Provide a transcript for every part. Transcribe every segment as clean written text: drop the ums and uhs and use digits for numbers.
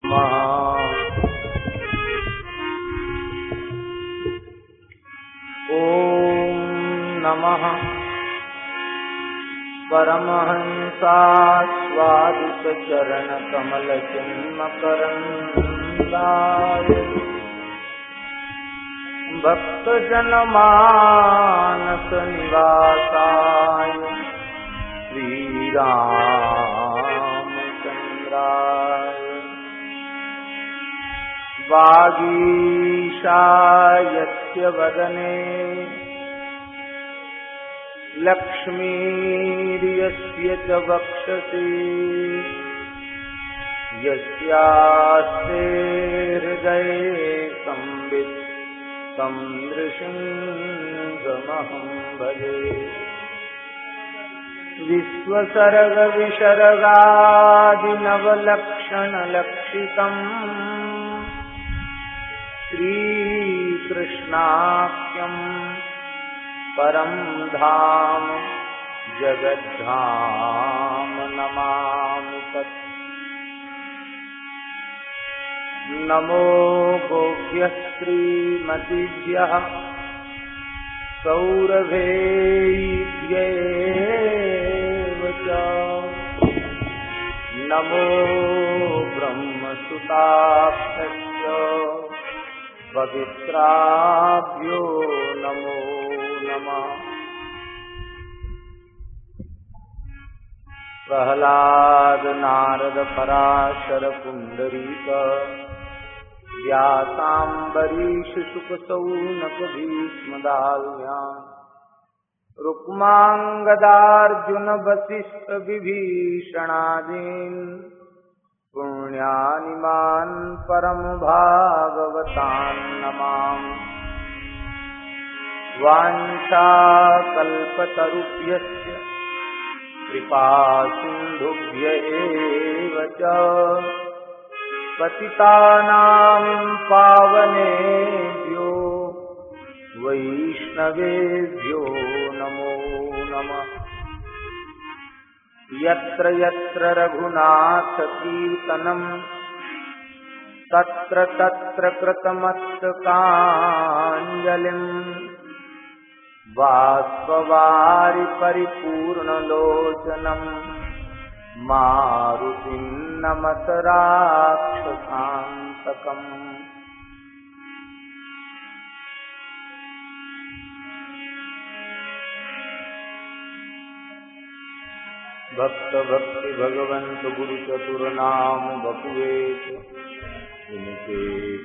ओम नमः परमहंसास्वादित चरण कमल चिन्मकरन्दाय भक्तजन मानस निवासाय श्रीरामचन्द्राय वागीशायस्य वदने लक्ष्मीर्यस्य च वक्षसि यस्यास्ते हृदये संवित् तं नृसिंहमहं भजे। विश्वसर्गविसर्गादिनवलक्षणलक्षितम् श्रीकृष्णाख्यं परं धाम जगद्धाम नमामि तत्। नमो गोभ्यः श्रीमतीभ्यः सौरभेभ्येव च नमो ब्रह्मसुताभ्यश्च पवित्राभ्यो नमो नमः। प्रहलाद नारद पराशर पुंडरीक व्यासाम्बरीश शुक सौनक भीष्मदाल्यान् रुक्मांगदार्जुन वसिष्ठ विभीषणादीन् पुण्यानिमान् परम भागवतान् नमामि। वाञ्छाकल्पतरुभ्यश्च कृपा सिन्धुभ्यैव च पतितानां पावनेभ्यो वैष्णवेभ्यो नमो नमः। यत्र यत्र रघुनाथकीर्तनं तत्र तत्र कृतमस्तकाञ्जलिं बाष्पवारि परिपूर्णलोचनं मारुतिं नमत राक्षसान्तकम्। भक्त भक्ति भगवंत गुरु चतुर नाम बपुवेश इनके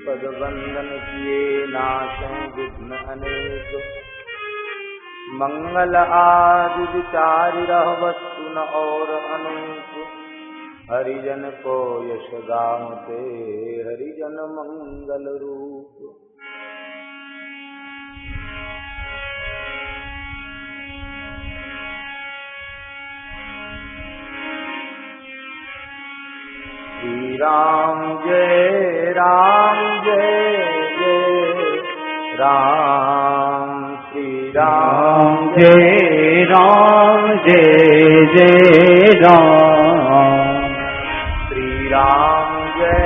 पद वंदन किए नाशं विघ्न अनेक। मंगल आदि विचारि रह वस्तु न और अनूप हरिजन को यश गावते हरिजन मंगल रूप। श्री राम जय जय राम श्री राम जय जय राम श्री राम जय जय राम श्री राम जय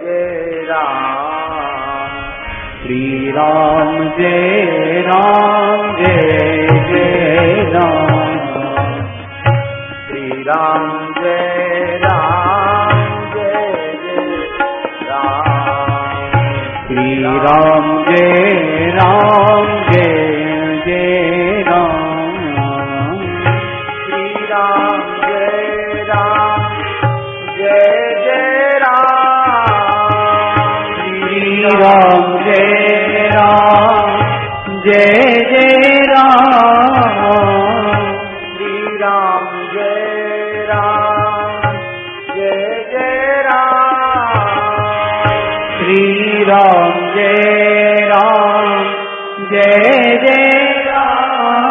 जय राम श्री राम जय जय राम श्री राम जय जय राम श्री राम जय जय राम श्री राम जय जय राम श्री राम जय जय राम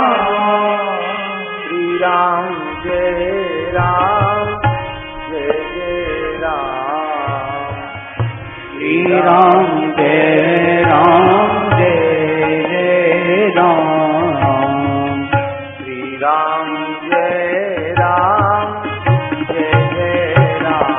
श्री राम जय जय राम श्री राम जय जय राम श्री राम जय राम श्री राम जय जय राम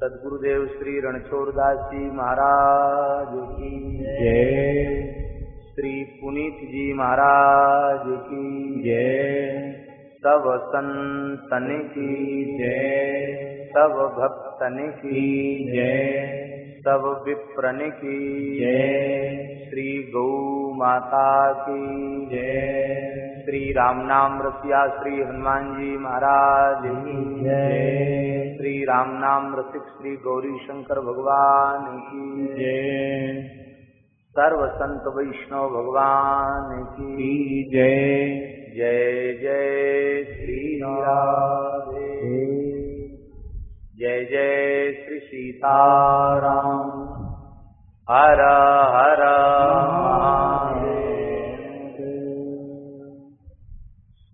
सद्गुरुदेव श्री रणछोड़दास जी महाराज की जय। श्री पुनीत जी महाराज की जय। सब संतन की जय। सब भक्तन की जय। सब विप्रन की जय। श्री गौ माता की जय। श्री राम नाम रसिया श्री हनुमान जी महाराज की जय। श्री राम नाम रसिक श्री गौरी शंकर भगवान की जय। सर्व संत वैष्णव भगवान की जय। जय जय श्री राधे जय जय श्री सीताराम हर हर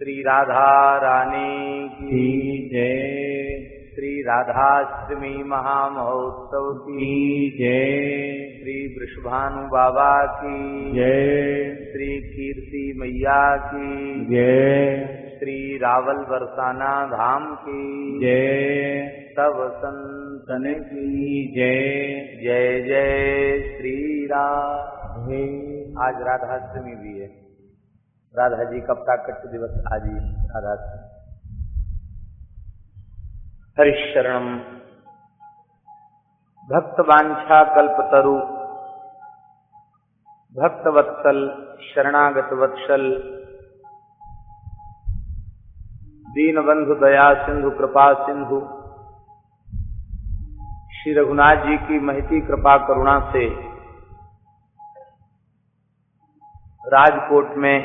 श्री राधा रानी की जय। श्री राधाष्टमी महामहोत्सव की जय। श्री वृषभानु बाबा की जय। श्री कीर्ति मैया की जय। श्री रावल बरसाना धाम की जय। सब संतन की जय। जय जय श्री राधे। आज राधाष्टमी भी है। राधा जी का प्राकट्य दिवस आज ही राधाष्टमी। हरिशरणम भक्त वांछा कल्पतरु भक्त वत्सल शरणागत वत्सल दीन बंधु दया सिंधु कृपा सिंधु श्री रघुनाथ जी की महती कृपा करुणा से राजकोट में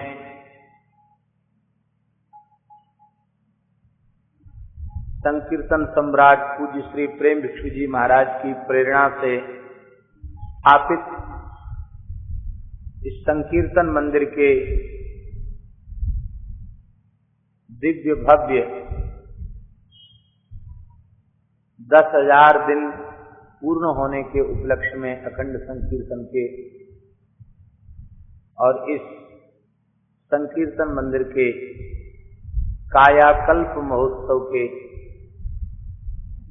संकीर्तन सम्राट पूज्य श्री प्रेम भिक्षु जी महाराज की प्रेरणा से स्थापित इस संकीर्तन मंदिर के दिव्य भव्य 10,000 दिन पूर्ण होने के उपलक्ष्य में अखंड संकीर्तन के और इस संकीर्तन मंदिर के कायाकल्प महोत्सव के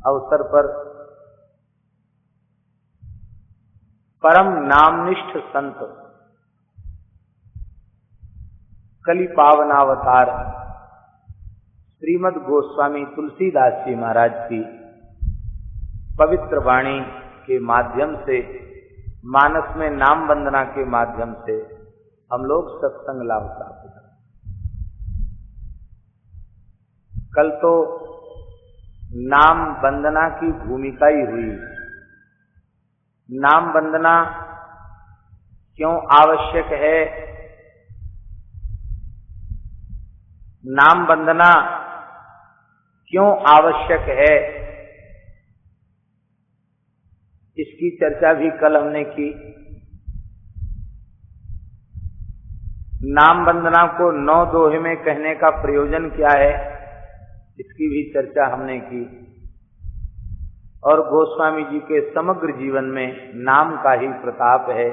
अवसर पर परम नामनिष्ठ संत कलि पावनावतार श्रीमद् गोस्वामी तुलसीदास जी महाराज की पवित्र वाणी के माध्यम से मानस में नाम वंदना के माध्यम से हम लोग सत्संग लाभ प्राप्त करें। कल तो नाम वंदना की भूमिका ही हुई। नाम वंदना क्यों आवश्यक है, नाम वंदना क्यों आवश्यक है, इसकी चर्चा भी कल हमने की। नाम वंदना को 9 दोहे में कहने का प्रयोजन क्या है, इसकी भी चर्चा हमने की। और गोस्वामी जी के समग्र जीवन में नाम का ही प्रताप है,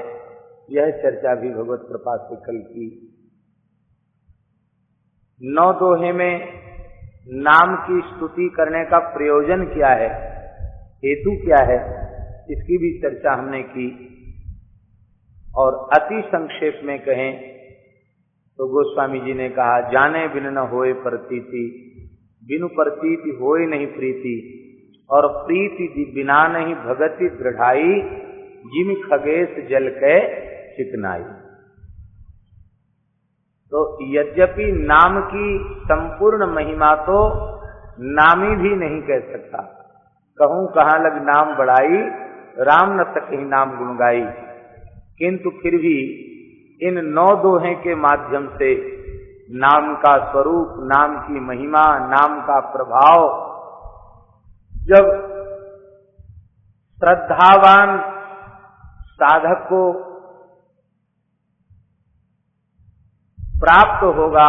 यह चर्चा भी भगवत कृपा से कल की। 9 दोहे में नाम की स्तुति करने का प्रयोजन क्या है, हेतु क्या है, इसकी भी चर्चा हमने की। और अति संक्षेप में कहें तो गोस्वामी जी ने कहा, जाने बिन न होए प्रतीति, बिनु प्रतीति होए नहीं प्रीति, और प्रीति बिना नहीं भगति दृढ़ाई, जिम खगेश जल के चिकनाई। तो यद्यपि नाम की संपूर्ण महिमा तो नामी भी नहीं कह सकता। कहूं कहां लग नाम बढ़ाई, राम न सकहि नाम गुण गाई। किंतु फिर भी इन 9 दोहे के माध्यम से नाम का स्वरूप, नाम की महिमा, नाम का प्रभाव जब श्रद्धावान साधक को प्राप्त होगा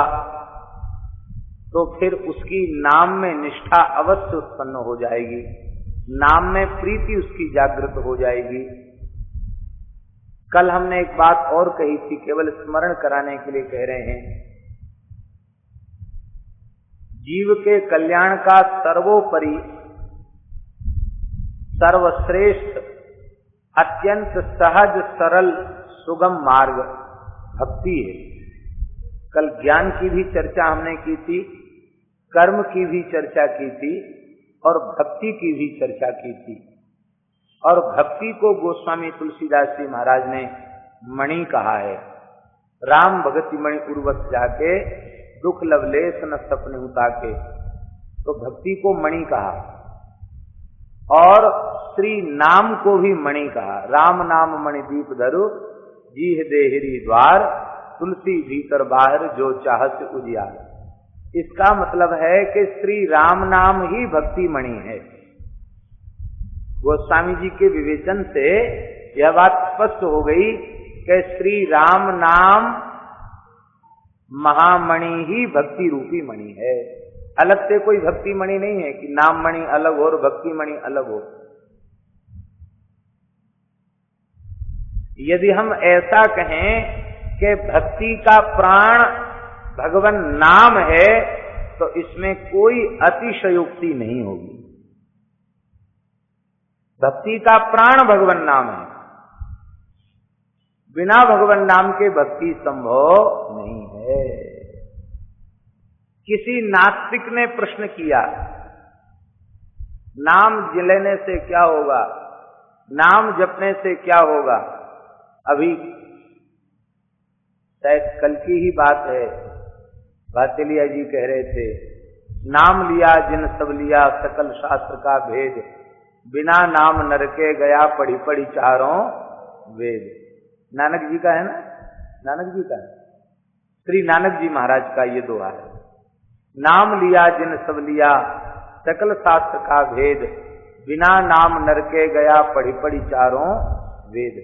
तो फिर उसकी नाम में निष्ठा अवश्य उत्पन्न हो जाएगी, नाम में प्रीति उसकी जागृत हो जाएगी। कल हमने एक बात और कही थी, केवल स्मरण कराने के लिए कह रहे हैं। जीव के कल्याण का सर्वोपरि सर्वश्रेष्ठ अत्यंत सहज सरल सुगम मार्ग भक्ति है। कल ज्ञान की भी चर्चा हमने की थी, कर्म की भी चर्चा की थी और भक्ति की भी चर्चा की थी। और भक्ति को गोस्वामी तुलसीदास जी महाराज ने मणि कहा है। राम भगति मणि उर्वश जाके दुख लवलेश न सपने उताके, तो भक्ति को मणि कहा। और श्री नाम को भी मणि कहा। राम नाम मणि दीप धरु जीह देहरी द्वार, तुलसी भीतर बाहर जो चाहत उजियार। इसका मतलब है कि श्री राम नाम ही भक्ति मणि है। गोस्वामी जी के विवेचन से यह बात स्पष्ट हो गई कि श्री राम नाम महामणि ही भक्ति रूपी मणि है। अलग से कोई भक्ति मणि नहीं है कि नाम मणि अलग हो और भक्ति मणि अलग हो। यदि हम ऐसा कहें कि भक्ति का प्राण भगवान नाम है, तो इसमें कोई अतिशयोक्ति नहीं होगी। भक्ति का प्राण भगवान नाम है, बिना भगवान नाम के भक्ति संभव नहीं है। किसी नास्तिक ने प्रश्न किया, नाम लेने से क्या होगा, नाम जपने से क्या होगा। अभी शायद कल की ही बात है, भातेलिया जी कह रहे थे, नाम लिया जिन सब लिया सकल शास्त्र का भेद, बिना नाम नरके गया पढ़ी पढ़ी चारों वेद। नानक जी का है ना, नानक जी का है, श्री नानक जी महाराज का ये दोहा है। नाम लिया जिन सब लिया सकल शास्त्र का भेद, बिना नाम नरके गया पढ़ी पढ़ी चारों वेद।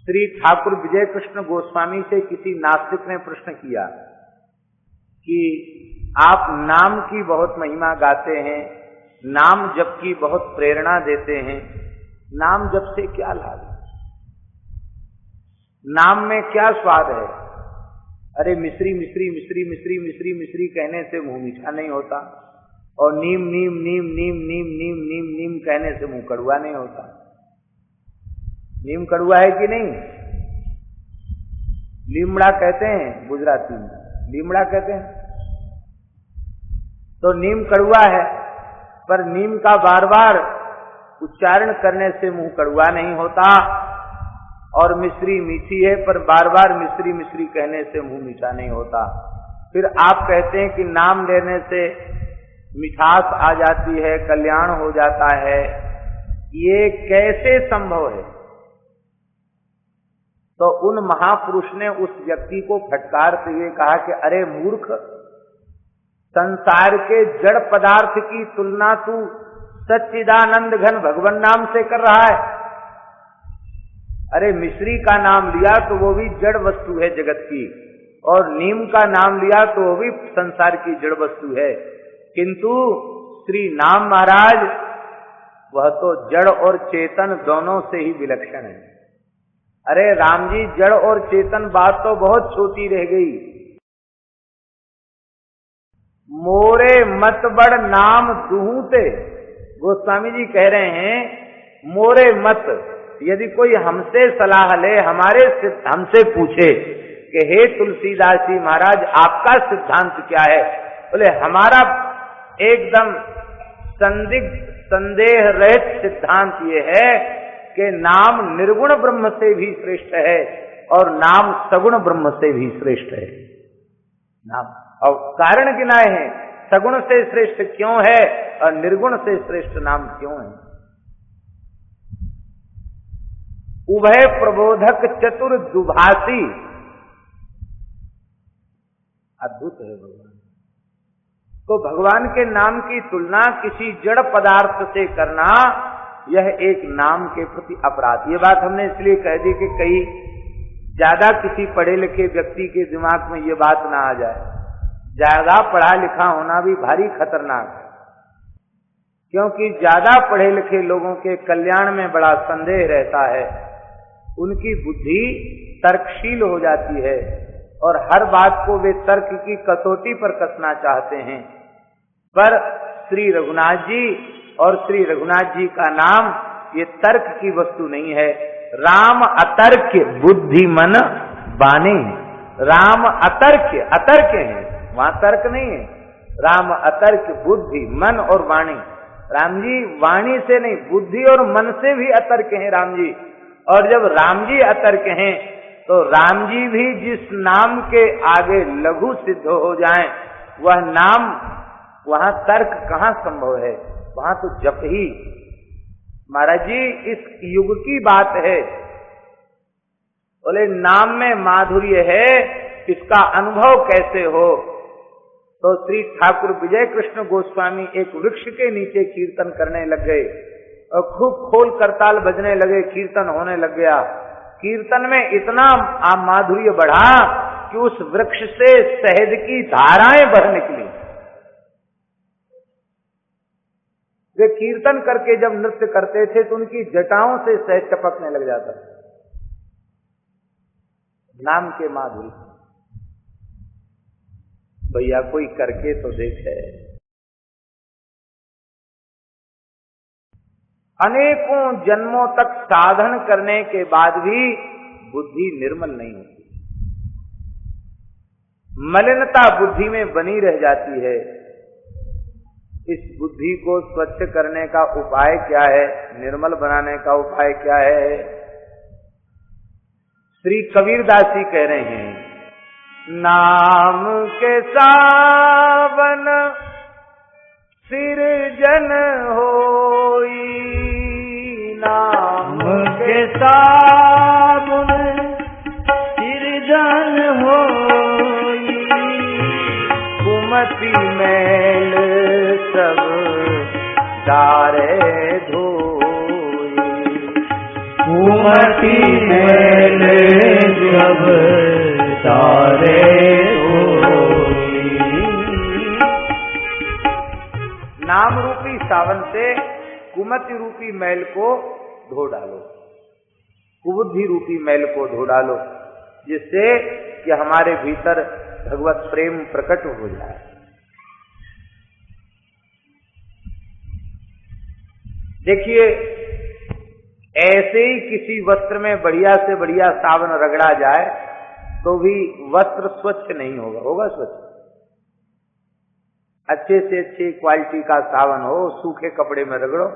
श्री ठाकुर विजय कृष्ण गोस्वामी से किसी नास्तिक ने प्रश्न किया कि आप नाम की बहुत महिमा गाते हैं, नाम जप की बहुत प्रेरणा देते हैं, नाम जप से क्या लाभ है, नाम में क्या स्वाद है। अरे मिश्री मिश्री मिश्री मिश्री मिश्री मिश्री कहने से मुंह मीठा नहीं होता, और नीम नीम नीम नीम नीम नीम नीम नीम कहने से मुंह कड़वा नहीं होता। नीम कड़वा है कि नहीं? लीमड़ा कहते हैं गुजराती में, लीमड़ा कहते हैं। तो नीम कड़वा है, पर नीम का बार बार उच्चारण करने से मुंह कड़वा नहीं होता। और मिश्री मीठी है, पर बार बार मिश्री मिश्री कहने से मुंह मीठा नहीं होता। फिर आप कहते हैं कि नाम लेने से मिठास आ जाती है, कल्याण हो जाता है। ये कैसे संभव है? तो उन महापुरुष ने उस व्यक्ति को फटकारते हुए कहा कि अरे मूर्ख, संसार के जड़ पदार्थ की तुलना तू सच्चिदानंद घन भगवान नाम से कर रहा है। अरे मिश्री का नाम लिया तो वो भी जड़ वस्तु है जगत की, और नीम का नाम लिया तो वो भी संसार की जड़ वस्तु है। किंतु श्री नाम महाराज वह तो जड़ और चेतन दोनों से ही विलक्षण है। अरे राम जी, जड़ और चेतन बात तो बहुत छोटी रह गई। मोरे मत बड़ नाम दुहूते, गोस्वामी जी कह रहे हैं मोरे मत। यदि कोई हमसे सलाह ले, हमसे पूछे कि हे तुलसीदास जी महाराज आपका सिद्धांत क्या है, बोले हमारा एकदम संदेह रहित सिद्धांत ये है कि नाम निर्गुण ब्रह्म से भी श्रेष्ठ है और नाम सगुण ब्रह्म से भी श्रेष्ठ है। नाम और कारण गिनाए हैं, सगुण से श्रेष्ठ क्यों है और निर्गुण से श्रेष्ठ नाम क्यों है। उभय प्रबोधक चतुर दुभाषी, अद्भुत है भगवान। तो भगवान के नाम की तुलना किसी जड़ पदार्थ से करना, यह एक नाम के प्रति अपराध। ये बात हमने इसलिए कह दी कि कहीं ज्यादा किसी पढ़े लिखे व्यक्ति के दिमाग में ये बात ना आ जाए। ज्यादा पढ़ा लिखा होना भी भारी खतरनाक है, क्योंकि ज्यादा पढ़े लिखे लोगों के कल्याण में बड़ा संदेह रहता है। उनकी बुद्धि तर्कशील हो जाती है और हर बात को वे तर्क की कसौटी पर कसना चाहते हैं। पर श्री रघुनाथ जी और श्री रघुनाथ जी का नाम ये तर्क की वस्तु नहीं है। राम अतर्क बुद्धि मन बाने, राम अतर्क है, वहां तर्क नहीं है। राम अतर्क बुद्धि मन और वाणी, राम जी वाणी से नहीं बुद्धि और मन से भी अतर्क हैं राम जी। और जब राम जी अतर्क हैं तो राम जी भी जिस नाम के आगे लघु सिद्ध हो जाएं, वह नाम, वहां तर्क कहां संभव है, वहां तो जप ही। महाराज जी इस युग की बात है, बोले नाम में माधुर्य है, इसका अनुभव कैसे हो। तो श्री ठाकुर विजय कृष्ण गोस्वामी एक वृक्ष के नीचे कीर्तन करने लग गए और खूब खोल करताल बजने लगे, कीर्तन होने लग गया। कीर्तन में इतना माधुर्य बढ़ा कि उस वृक्ष से शहद की धाराएं बह निकली। वे कीर्तन करके जब नृत्य करते थे तो उनकी जटाओं से शहद टपकने लग जाता था, नाम के माधुर्य। भैया कोई करके तो देखे। अनेकों जन्मों तक साधन करने के बाद भी बुद्धि निर्मल नहीं होती, मलिनता बुद्धि में बनी रह जाती है। इस बुद्धि को स्वच्छ करने का उपाय क्या है, निर्मल बनाने का उपाय क्या है? श्री कबीरदास जी कह रहे हैं, नाम के सावन सिरजन होई, नाम के सावन सिरजन होई, कुमति मैल सब डारे धोई, कुमति मैल सब डारे धोई। नाम रूपी सावन से कुमति रूपी मैल को धो डालो, कुबुद्धि रूपी मैल को धो डालो, जिससे कि हमारे भीतर भगवत प्रेम प्रकट हो जाए। देखिए, ऐसे ही किसी वस्त्र में बढ़िया से बढ़िया सावन रगड़ा जाए तो भी वस्त्र स्वच्छ नहीं होगा, होगा स्वच्छ? अच्छे से अच्छी क्वालिटी का सावन हो, सूखे कपड़े में रगड़ो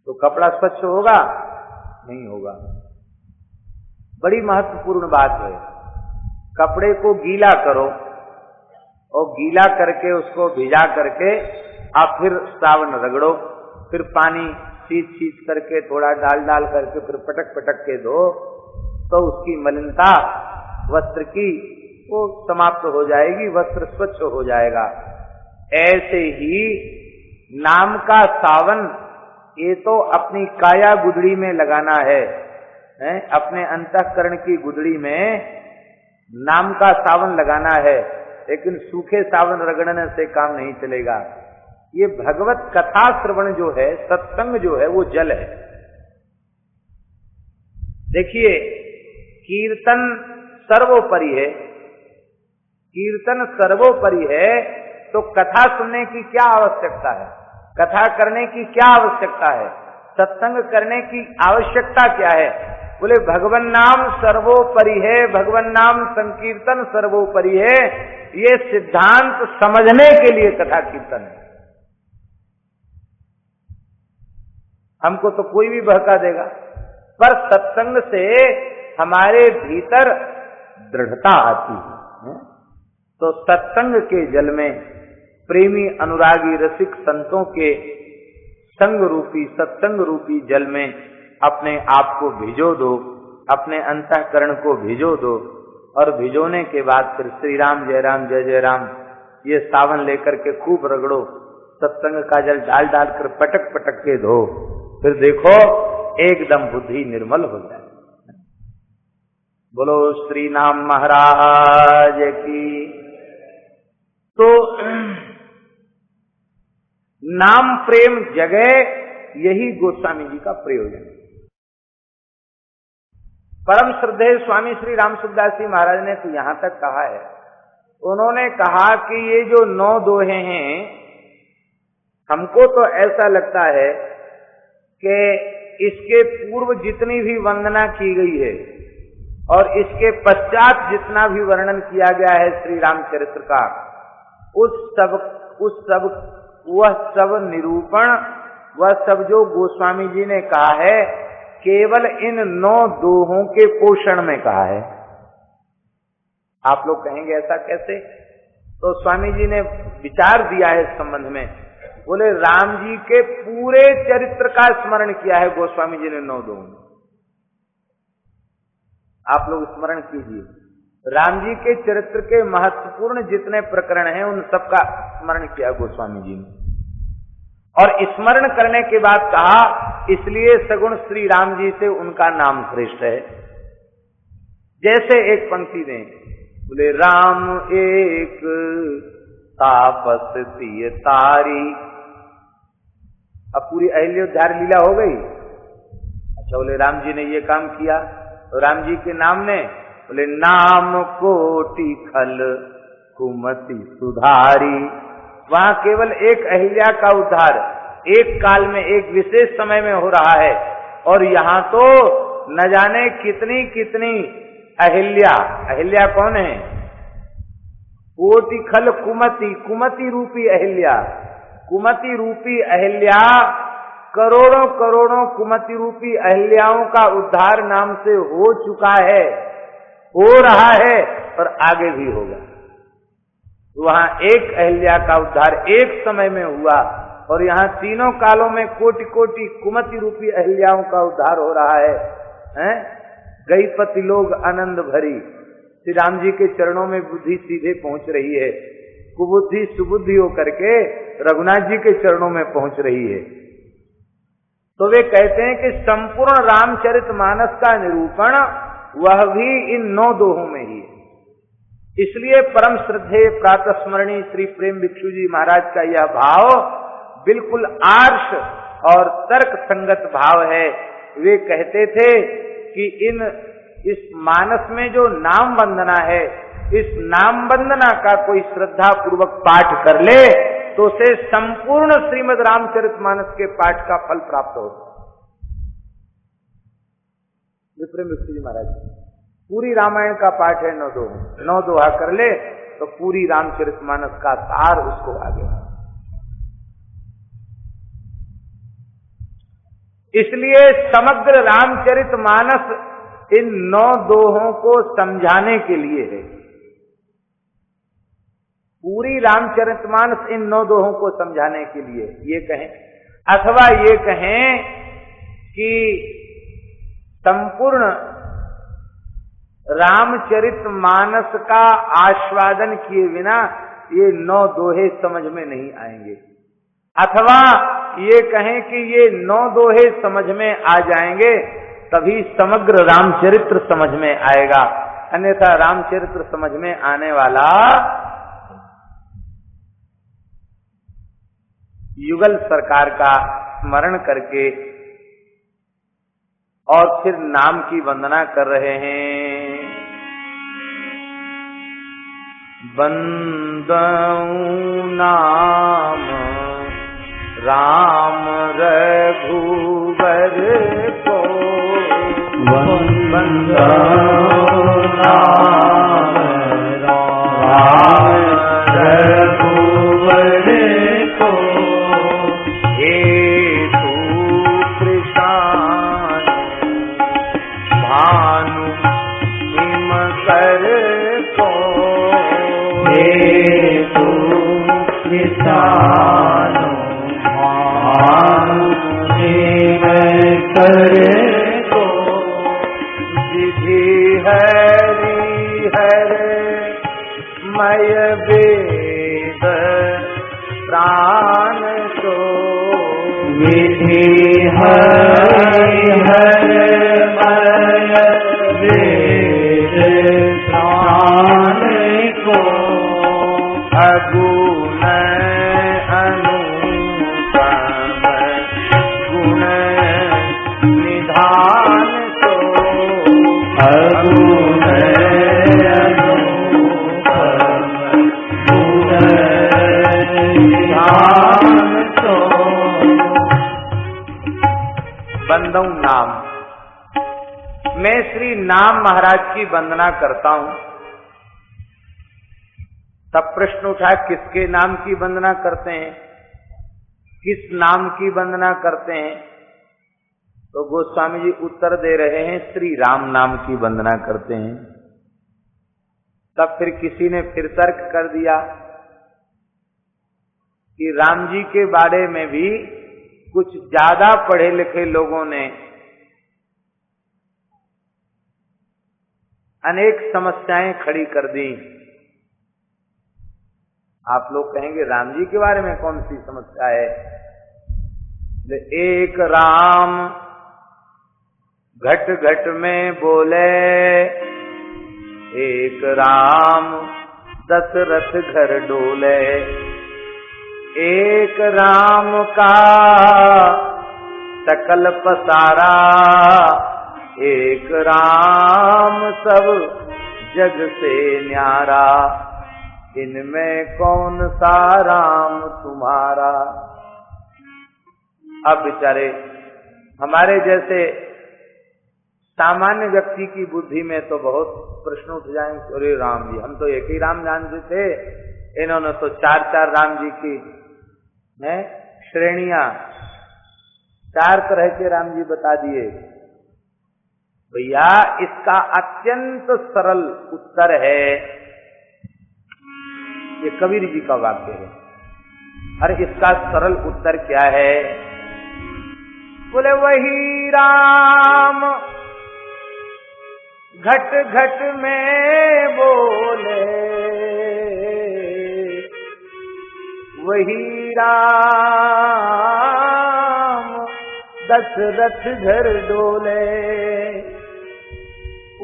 तो कपड़ा स्वच्छ होगा? नहीं होगा। बड़ी महत्वपूर्ण बात है, कपड़े को गीला करो और गीला करके उसको भिजा करके आप फिर सावन रगड़ो, फिर पानी सींच करके थोड़ा डाल करके फिर पटक के धो, तो उसकी मलिनता वस्त्र की वो समाप्त हो जाएगी, वस्त्र स्वच्छ हो जाएगा। ऐसे ही नाम का सावन ये तो अपनी काया गुदड़ी में लगाना है, अपने अंतःकरण की गुदड़ी में नाम का सावन लगाना है, लेकिन सूखे सावन रगड़ने से काम नहीं चलेगा। ये भगवत कथा श्रवण जो है, सत्संग जो है, वो जल है। देखिए, कीर्तन सर्वोपरि है, कीर्तन सर्वोपरि है, तो कथा सुनने की क्या आवश्यकता है, कथा करने की क्या आवश्यकता है, सत्संग करने की आवश्यकता क्या है? बोले भगवन नाम सर्वोपरि है, भगवन नाम संकीर्तन सर्वोपरि है। ये सिद्धांत समझने के लिए कथा कीर्तन है। हमको तो कोई भी बहका देगा, पर सत्संग से हमारे भीतर दृढ़ता आती है। तो सत्संग के जल में प्रेमी अनुरागी रसिक संतों के संग रूपी सत्संग रूपी जल में अपने आप को भिजो दो, अपने अंतःकरण को भिजो दो, और भिजोने के बाद फिर श्री राम जय राम जय जय राम ये सावन लेकर के खूब रगड़ो, सत्संग का जल डाल कर पटक के धो, फिर देखो एकदम बुद्धि निर्मल हो जाए। बोलो श्री नाम महाराज की। तो नाम प्रेम जगह, यही गोस्वामी जी का प्रयोजन है। परम श्रद्धेय स्वामी श्री राम सुखदास जी महाराज ने तो यहां तक कहा है, उन्होंने कहा कि ये जो 9 दोहे हैं, हमको तो ऐसा लगता है कि इसके पूर्व जितनी भी वंदना की गई है और इसके पश्चात जितना भी वर्णन किया गया है श्री रामचरित्र का, वह सब निरूपण, वह सब जो गोस्वामी जी ने कहा है केवल इन 9 दोहों के पोषण में कहा है। आप लोग कहेंगे ऐसा कैसे? तो स्वामी जी ने विचार दिया है इस संबंध में। बोले राम जी के पूरे चरित्र का स्मरण किया है गोस्वामी जी ने 9 दोहों में। आप लोग स्मरण कीजिए, राम जी के चरित्र के महत्वपूर्ण जितने प्रकरण हैं उन सबका स्मरण किया गोस्वामी जी ने। और स्मरण करने के बाद कहा इसलिए सगुण श्री राम जी से उनका नाम श्रेष्ठ है। जैसे एक पंक्ति दें, बोले राम एक तापस तिय तारी। अब पूरी अहिल्योद्धार लीला हो गई। अच्छा, बोले राम जी ने ये काम किया तो राम जी के नाम ने, बोले नाम कोटि खल कुमति सुधारी। वहां केवल एक अहिल्या का उद्धार एक काल में एक विशेष समय में हो रहा है, और यहां तो न जाने कितनी कितनी अहिल्या। अहिल्या कौन है? कोटि खल कुमति, कुमति रूपी अहिल्या। कुमति रूपी अहिल्या, करोड़ों करोड़ों कुमति रूपी अहिल्याओं का उद्धार नाम से हो चुका है, हो रहा है और आगे भी होगा। वहां एक अहिल्या का उद्धार एक समय में हुआ और यहां तीनों कालों में कोटि कोटि कुमति रूपी अहिल्याओं का उद्धार हो रहा है, हैं? गईपति लोग आनंद भरी। श्री राम जी के चरणों में बुद्धि सीधे पहुंच रही है, कुबुद्धि सुबुद्धि होकर के रघुनाथ जी के चरणों में पहुंच रही है। तो वे कहते हैं कि संपूर्ण रामचरितमानस का निरूपण वह भी इन 9 दोहों में ही है। इसलिए परम श्रद्धेय प्रातः स्मरणीय श्री प्रेम भिक्षु जी महाराज का यह भाव बिल्कुल आर्ष और तर्क संगत भाव है। वे कहते थे कि इस मानस में जो नाम वंदना है, इस नाम वंदना का कोई श्रद्धा पूर्वक पाठ कर ले तो उसे संपूर्ण श्रीमद् रामचरितमानस के पाठ का फल प्राप्त होता है। प्रेम भिक्षु जी महाराज पूरी रामायण का पाठ है 9 दोहा, 9 दोहा कर ले तो पूरी रामचरितमानस का सार उसको आ गया। इसलिए समग्र रामचरितमानस इन 9 दोहों को समझाने के लिए है। पूरी रामचरितमानस इन 9 दोहों को समझाने के लिए ये कहें, अथवा ये कहें कि संपूर्ण रामचरितमानस का आस्वादन किए बिना ये 9 दोहे समझ में नहीं आएंगे। अथवा ये कहें कि ये 9 दोहे समझ में आ जाएंगे तभी समग्र रामचरित्र समझ में आएगा, अन्यथा रामचरित्र समझ में आने वाला। युगल सरकार का स्मरण करके और फिर नाम की वंदना कर रहे हैं। बंदऊ नाम राम रघुवर को, बंदऊ नाम राम रघुवर को, हेतु कृष्ण भानु हिम कर को, हेतु कृष्ण भानु हिम कर को, विधि हरि हर मय वेद प्राण को, विधि हरि हर मय वेद प्राण को, अगुण अनुपम गुण निधान को, अगुण अनुपम गुण निधान को, बंदऊ नाम, मैं श्री नाम महाराज की वंदना करता हूं। तब प्रश्न उठा, किसके नाम की वंदना करते हैं, किस नाम की वंदना करते हैं? तो गोस्वामी जी उत्तर दे रहे हैं, श्री राम नाम की वंदना करते हैं। तब फिर किसी ने फिर तर्क कर दिया कि राम जी के बारे में भी कुछ ज्यादा पढ़े लिखे लोगों ने अनेक समस्याएं खड़ी कर दी। आप लोग कहेंगे राम जी के बारे में कौन सी समस्या है? एक राम घट घट में बोले, एक राम दशरथ घर डोले, एक राम का सकल पसारा, एक राम सब जग से न्यारा, इनमें कौन सा राम तुम्हारा? अब बेचारे हमारे जैसे सामान्य व्यक्ति की बुद्धि में तो बहुत प्रश्न उठ जाएंगे। अरे राम जी, हम तो एक ही राम जानते थे, इन्होंने तो चार चार राम जी की श्रेणियां, चार तरह के राम जी बता दिए। भैया इसका अत्यंत सरल उत्तर है, ये कबीर जी का वाक्य है। अरे इसका सरल उत्तर क्या है? बोले वही राम घट घट में बोले, वही राम दशरथ घर डोले,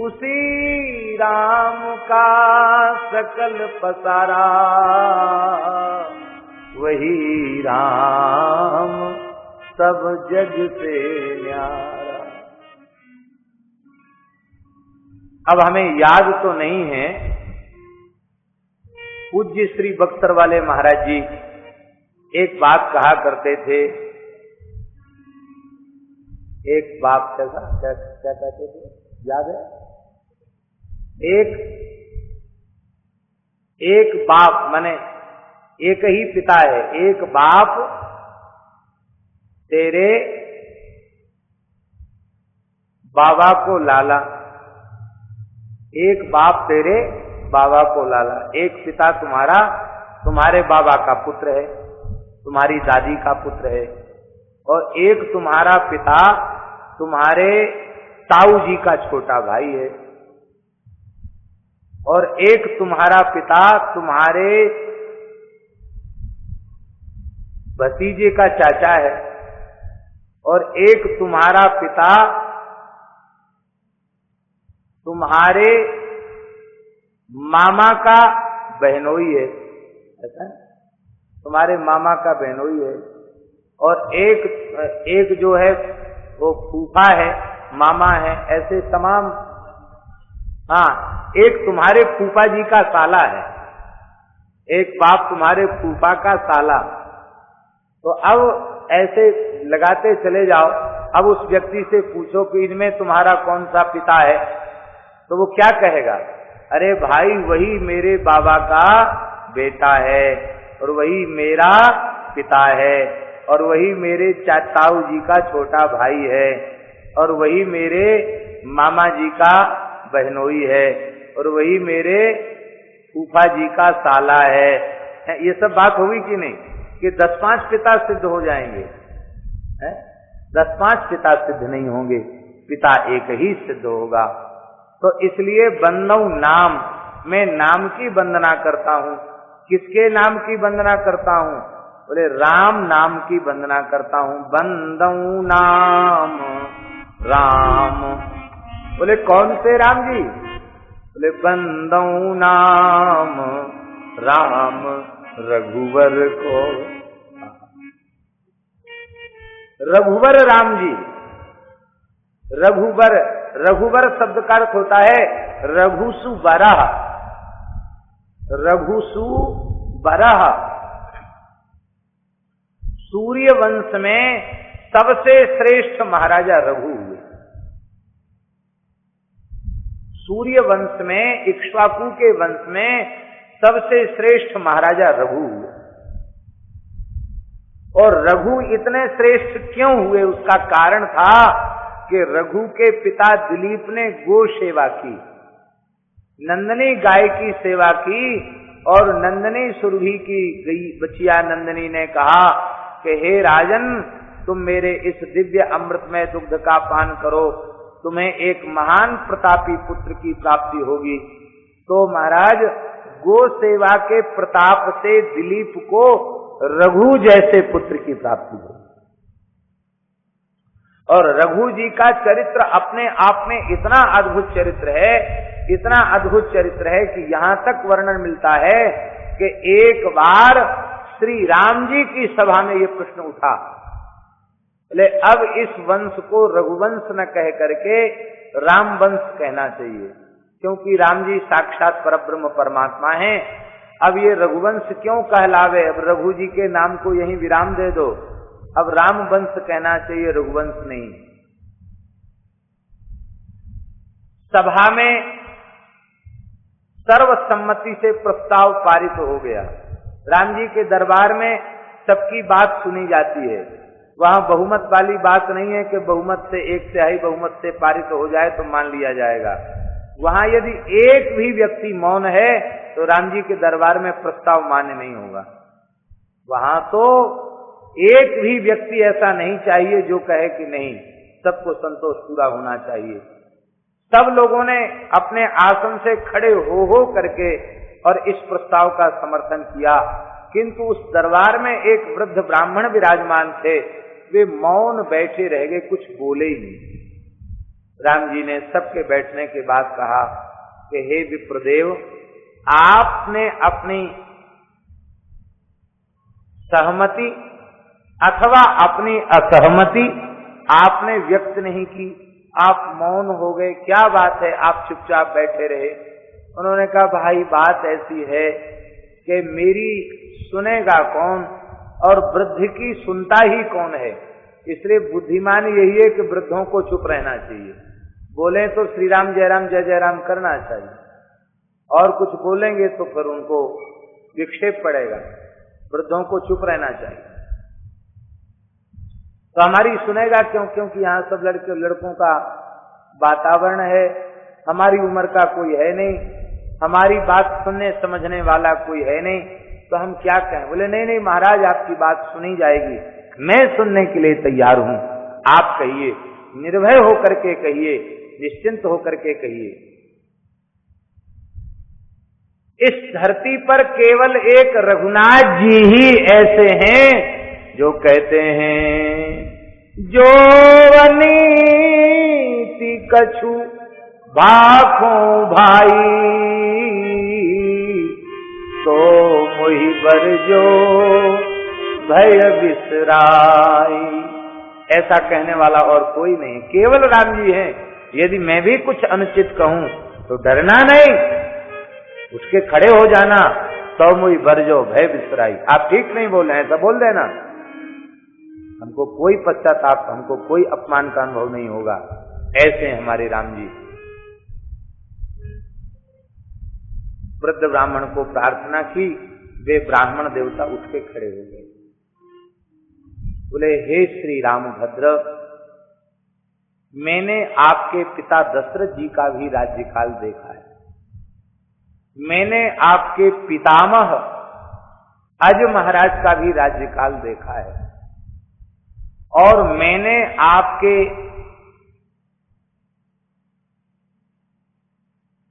उसी राम का सकल पसारा, वही राम सब जग से न्यारा। अब हमें याद तो नहीं है, पूज्य श्री बक्सर वाले महाराज जी एक बात कहा करते थे। एक बाप क्या कहते थे, याद है? एक बाप माने एक ही पिता है, एक बाप तेरे बाबा को लाला, एक बाप तेरे बाबा को लाला। एक पिता तुम्हारा तुम्हारे बाबा का पुत्र है, तुम्हारी दादी का पुत्र है, और एक तुम्हारा पिता तुम्हारे ताऊ जी का छोटा भाई है, और एक तुम्हारा पिता तुम्हारे भतीजे का चाचा है, और एक तुम्हारा पिता तुम्हारे मामा का बहनोई है, ऐसा तुम्हारे मामा का बहनोई है, और एक जो है वो फूफा है, मामा है, ऐसे तमाम। हाँ, एक तुम्हारे फूफा जी का साला है, एक बाप तुम्हारे फूफा का साला। तो अब ऐसे लगाते चले जाओ। अब उस व्यक्ति से पूछो कि इनमें तुम्हारा कौन सा पिता है, तो वो क्या कहेगा? अरे भाई, वही मेरे बाबा का बेटा है, और वही मेरा पिता है, और वही मेरे ताऊ जी का छोटा भाई है, और वही मेरे मामा जी का बहनोई है, और वही मेरे फूफा जी का साला है। ये सब बात होगी कि नहीं? कि 10-5 पिता सिद्ध हो जाएंगे? 10-5 पिता सिद्ध नहीं होंगे, पिता एक ही सिद्ध होगा। तो इसलिए बंदऊ नाम, मैं नाम की वंदना करता हूं। किसके नाम की वंदना करता हूं? बोले राम नाम की वंदना करता हूं। बंदऊ नाम राम। बोले कौन से राम जी? बोले बंदऊ नाम राम रघुवर को। रघुवर राम जी। रघुवर, रघुवर शब्द का अर्थ होता है रघुसु बरह। रघुसु बरह। सूर्य वंश में सबसे श्रेष्ठ महाराजा रघु हुए। सूर्य वंश में, इक्ष्वाकु के वंश में सबसे श्रेष्ठ महाराजा रघु हुए। और रघु इतने श्रेष्ठ क्यों हुए, उसका कारण था कि रघु के पिता दिलीप ने गो सेवा की, नंदनी गाय की सेवा की, और नंदनी सुरभि की गई बचिया नंदनी ने कहा कि हे राजन, तुम मेरे इस दिव्य अमृतमय दुग्ध का पान करो, तुम्हें एक महान प्रतापी पुत्र की प्राप्ति होगी। तो महाराज गो सेवा के प्रताप से दिलीप को रघु जैसे पुत्र की प्राप्ति हुई। और रघु जी का चरित्र अपने आप में इतना अद्भुत चरित्र है, इतना अद्भुत चरित्र है कि यहां तक वर्णन मिलता है कि एक बार श्री राम जी की सभा में यह प्रश्न उठा, बोले अब इस वंश को रघुवंश न कह करके राम वंश कहना चाहिए, क्योंकि राम जी साक्षात परब्रह्म परमात्मा हैं। अब ये रघुवंश क्यों कहलावे, अब रघु जी के नाम को यहीं विराम दे दो, अब राम वंश कहना चाहिए, रघुवंश नहीं। सभा में सर्वसम्मति से प्रस्ताव पारित हो गया। राम जी के दरबार में सबकी बात सुनी जाती है, वहां बहुमत वाली बात नहीं है कि बहुमत से, 1/3 बहुमत से पारित हो जाए तो मान लिया जाएगा। वहां यदि एक भी व्यक्ति मौन है तो राम जी के दरबार में प्रस्ताव मान्य नहीं होगा। वहां तो एक भी व्यक्ति ऐसा नहीं चाहिए जो कहे कि नहीं, सबको संतोष पूरा होना चाहिए। सब लोगों ने अपने आसन से खड़े हो करके और इस प्रस्ताव का समर्थन किया, किंतु उस दरबार में एक वृद्ध ब्राह्मण विराजमान थे, वे मौन बैठे रह गए, कुछ बोले ही नहीं। राम जी ने सबके बैठने के बाद कहा कि हे विप्रदेव, आपने अपनी सहमति अथवा अपनी असहमति आपने व्यक्त नहीं की, आप मौन हो गए, क्या बात है, आप चुपचाप बैठे रहे। उन्होंने कहा भाई बात ऐसी है कि मेरी सुनेगा कौन और वृद्ध की सुनता ही कौन है, इसलिए बुद्धिमान यही है कि वृद्धों को चुप रहना चाहिए। बोले तो श्री राम जय राम जय जय राम करना चाहिए, और कुछ बोलेंगे तो फिर उनको विक्षेप पड़ेगा, वृद्धों को चुप रहना चाहिए। तो हमारी सुनेगा क्यों, क्योंकि यहाँ सब लड़कों का वातावरण है, हमारी उम्र का कोई है नहीं, हमारी बात सुनने समझने वाला कोई है नहीं, तो हम क्या कहें। बोले नहीं नहीं महाराज, आपकी बात सुनी जाएगी, मैं सुनने के लिए तैयार हूं, आप कहिए, निर्भय होकर के कहिए, निश्चिंत होकर के कहिए। इस धरती पर केवल एक रघुनाथ जी ही ऐसे हैं जो कहते हैं जो वनीति कछु भाखों भाई, तो मोहि बरजो भय बिसराई। ऐसा कहने वाला और कोई नहीं, केवल राम जी हैं। यदि मैं भी कुछ अनुचित कहूं तो डरना नहीं, उसके खड़े हो जाना, तो मोहि बरजो भय बिसराई। आप ठीक नहीं बोल रहे हैं, ऐसा बोल देना, हमको कोई पश्चाताप, हमको कोई अपमान का अनुभव नहीं होगा। ऐसे हैं हमारे राम जी। वृद्ध ब्राह्मण को प्रार्थना की, वे ब्राह्मण देवता उठ के खड़े हो गए, बोले हे श्री रामभद्र, मैंने आपके पिता दशरथ जी का भी राज्यकाल देखा है, मैंने आपके पितामह अज महाराज का भी राज्यकाल देखा है, और मैंने आपके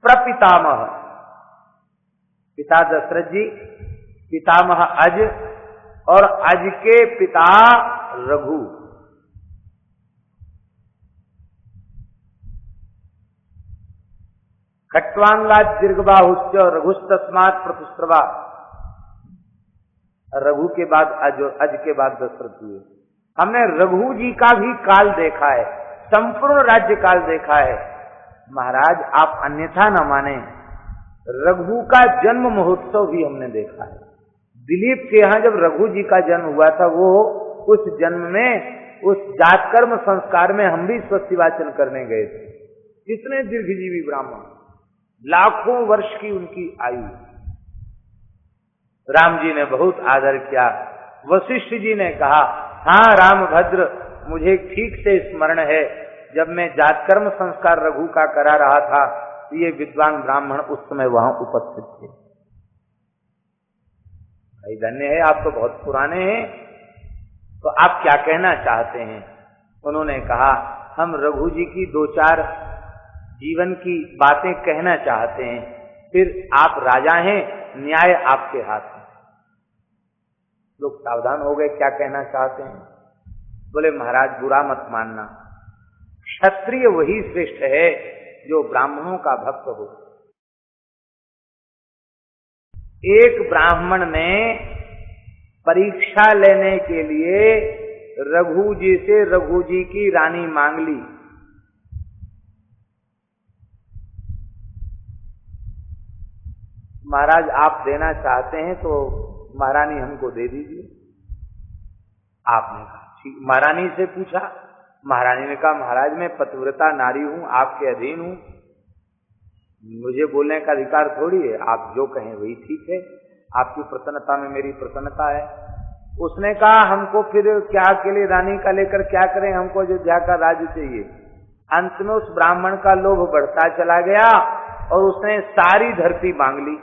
प्रपितामह, पिता दशरथ जी, पितामह अज, और अज के पिता रघु, खट्वांगाद दीर्घबाहुश्च रघुस्तस्मात् प्रतुस्रवा। रघु के बाद अज के बाद दशरथ हुए। हमने रघु जी का भी काल देखा है, संपूर्ण राज्य काल देखा है। महाराज आप अन्यथा न माने, रघु का जन्म महोत्सव भी हमने देखा है। दिलीप के यहां जब रघु जी का जन्म हुआ था, वो उस जन्म में उस जातकर्म संस्कार में हम भी स्वस्ति वाचन करने गए थे। कितने दीर्घजीवी ब्राह्मण, लाखों वर्ष की उनकी आयु। राम जी ने बहुत आदर किया। वशिष्ठ जी ने कहा, हाँ रामभद्र, मुझे ठीक से स्मरण है, जब मैं जातकर्म संस्कार रघु का करा रहा था, ये विद्वान ब्राह्मण उस समय वहां उपस्थित थे। भाई धन्य है, आप तो बहुत पुराने हैं, तो आप क्या कहना चाहते हैं? उन्होंने कहा, हम रघु जी की दो चार जीवन की बातें कहना चाहते हैं, फिर आप राजा हैं, न्याय आपके हाथ में। लोग सावधान हो गए, क्या कहना चाहते हैं? बोले महाराज बुरा मत मानना, क्षत्रिय वही श्रेष्ठ है जो ब्राह्मणों का भक्त हो। एक ब्राह्मण ने परीक्षा लेने के लिए रघु जी से रघु जी की रानी मांग ली। महाराज आप देना चाहते हैं तो महारानी हमको दे दीजिए। आपने कहा ठीक। महारानी से पूछा, महारानी ने कहा महाराज मैं पतिव्रता नारी हूं, आपके अधीन हूं, मुझे बोलने का अधिकार थोड़ी है, आप जो कहें वही ठीक है, आपकी प्रसन्नता में मेरी प्रसन्नता है। उसने कहा हमको फिर क्या के लिए रानी का लेकर क्या करें, हमको अयोध्या का राज्य चाहिए। अंत में उस ब्राह्मण का लोभ बढ़ता चला गया और उसने सारी धरती मांग ली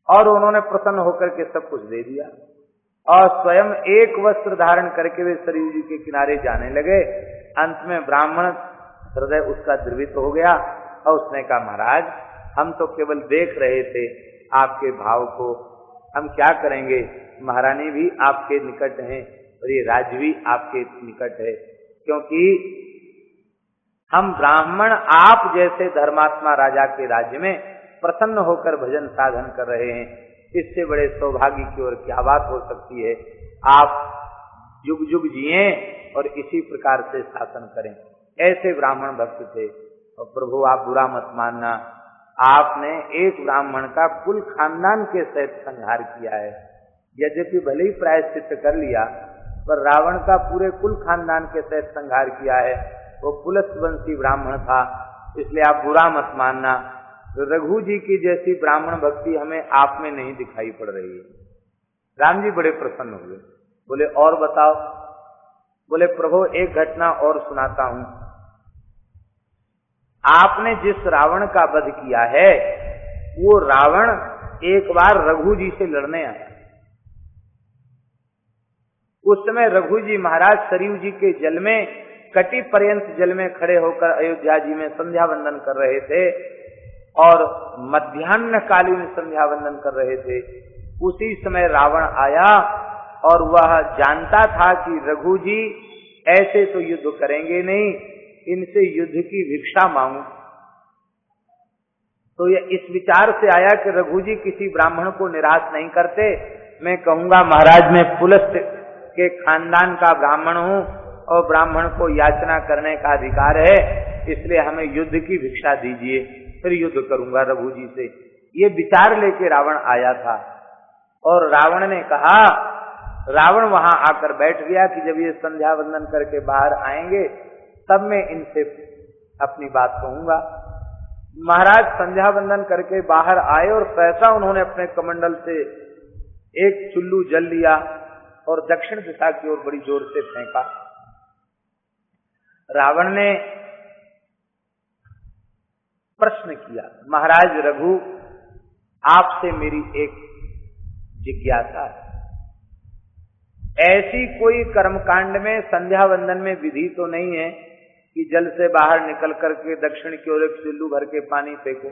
और उन्होंने प्रसन्न होकर के सब कुछ दे दिया और स्वयं एक वस्त्र धारण करके वे सरयू जी के किनारे जाने लगे। अंत में ब्राह्मण हृदय उसका द्रवित हो गया और उसने कहा महाराज हम तो केवल देख रहे थे आपके भाव को, हम क्या करेंगे, महारानी भी आपके निकट हैं और ये राज्य भी आपके निकट है, क्योंकि हम ब्राह्मण आप जैसे धर्मात्मा राजा के राज्य में प्रसन्न होकर भजन साधन कर रहे हैं, इससे बड़े सौभाग्य की ओर क्या बात हो सकती है। आप जुग जुग जिए और इसी प्रकार से शासन करें। ऐसे ब्राह्मण भक्त थे। और प्रभु आप बुरा मत मानना, आपने एक ब्राह्मण का कुल खानदान के सहित संहार किया है। यद्यपि भले ही प्रायश्चित कर लिया, पर रावण का पूरे कुल खानदान के सहित संहार किया है। वो पुलस्त्वंशी ब्राह्मण था, इसलिए आप बुरा मत मानना। रघु जी की जैसी ब्राह्मण भक्ति हमें आप में नहीं दिखाई पड़ रही है। राम जी बड़े प्रसन्न हुए, बोले और बताओ। बोले प्रभु एक घटना और सुनाता हूं। आपने जिस रावण का वध किया है वो रावण एक बार रघु जी से लड़ने आया। उस समय रघु जी महाराज सरयू जी के जल में कटी पर्यंत जल में खड़े होकर अयोध्या जी में संध्या वंदन कर रहे थे और मध्याह्न कालीन संध्या वंदन कर रहे थे। उसी समय रावण आया और वह जानता था कि रघु जी ऐसे तो युद्ध करेंगे नहीं, इनसे युद्ध की भिक्षा मांगू। तो यह इस विचार से आया कि रघु जी किसी ब्राह्मण को निराश नहीं करते। मैं कहूंगा महाराज मैं पुलस्त के खानदान का ब्राह्मण हूं और ब्राह्मण को याचना करने का अधिकार है, इसलिए हमें युद्ध की भिक्षा दीजिए, फिर युद्ध करूंगा रघु जी से। ये विचार लेके रावण आया था और रावण ने कहा, रावण वहां आकर बैठ गया कि जब ये संध्या वंदन करके बाहर आएंगे तब मैं इनसे अपनी बात कहूंगा। महाराज संध्या वंदन करके बाहर आए और सहसा उन्होंने अपने कमंडल से एक चुल्लू जल लिया और दक्षिण दिशा की ओर बड़ी जोर से फेंका। रावण ने प्रश्न किया, महाराज रघु आपसे मेरी एक जिज्ञासा है। ऐसी कोई कर्मकांड में संध्या वंदन में विधि तो नहीं है कि जल से बाहर निकल करके दक्षिण की ओर एक चुल्लू भर के पानी फेंको।